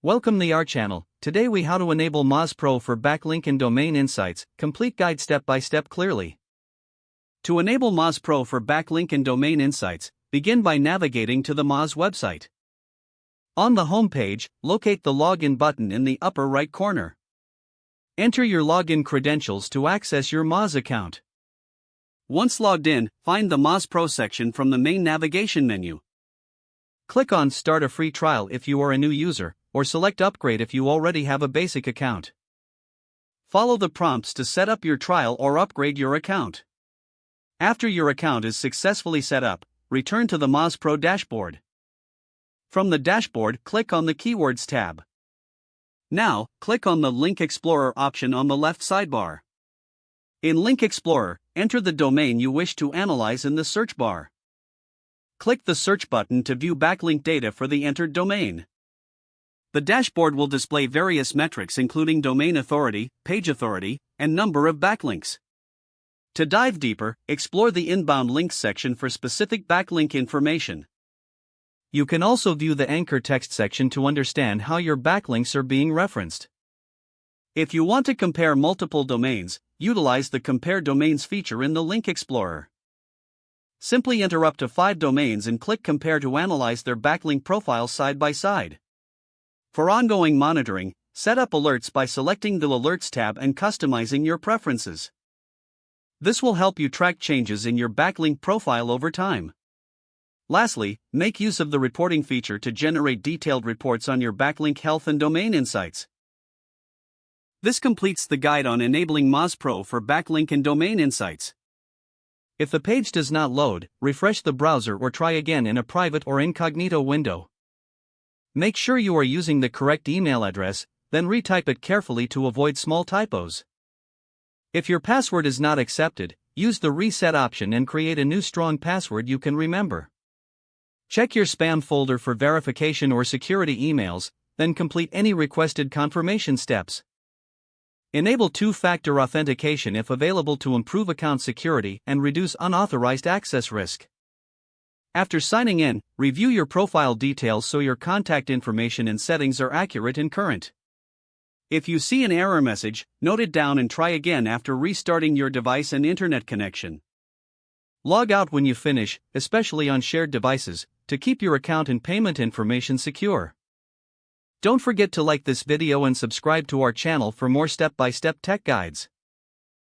Welcome to our channel. Today we how to enable Moz Pro for backlink and domain insights, complete guide step by step clearly. To enable Moz Pro for backlink and domain insights, begin by navigating to the Moz website. On the home page, locate the login button in the upper right corner. Enter your login credentials to access your Moz account. Once logged in, find the Moz Pro section from the main navigation menu. Click on Start a free trial if you are a new user, or select Upgrade if you already have a basic account. Follow the prompts to set up your trial or upgrade your account. After your account is successfully set up, return to the Moz Pro dashboard. From the dashboard, click on the Keywords tab. Now, click on the Link Explorer option on the left sidebar. In Link Explorer, enter the domain you wish to analyze in the search bar. Click the search button to view backlink data for the entered domain. The dashboard will display various metrics including domain authority, page authority, and number of backlinks. To dive deeper, explore the inbound links section for specific backlink information. You can also view the anchor text section to understand how your backlinks are being referenced. If you want to compare multiple domains, utilize the Compare Domains feature in the Link Explorer. Simply enter up to 5 domains and click Compare to analyze their backlink profiles side by side. For ongoing monitoring, set up alerts by selecting the Alerts tab and customizing your preferences. This will help you track changes in your backlink profile over time. Lastly, make use of the reporting feature to generate detailed reports on your backlink health and domain insights. This completes the guide on enabling Moz Pro for backlink and domain insights. If the page does not load, refresh the browser or try again in a private or incognito window. Make sure you are using the correct email address, then retype it carefully to avoid small typos. If your password is not accepted, use the reset option and create a new strong password you can remember. Check your spam folder for verification or security emails, then complete any requested confirmation steps. Enable two-factor authentication if available to improve account security and reduce unauthorized access risk. After signing in, review your profile details so your contact information and settings are accurate and current. If you see an error message, note it down and try again after restarting your device and internet connection. Log out when you finish, especially on shared devices, to keep your account and payment information secure. Don't forget to like this video and subscribe to our channel for more step-by-step tech guides.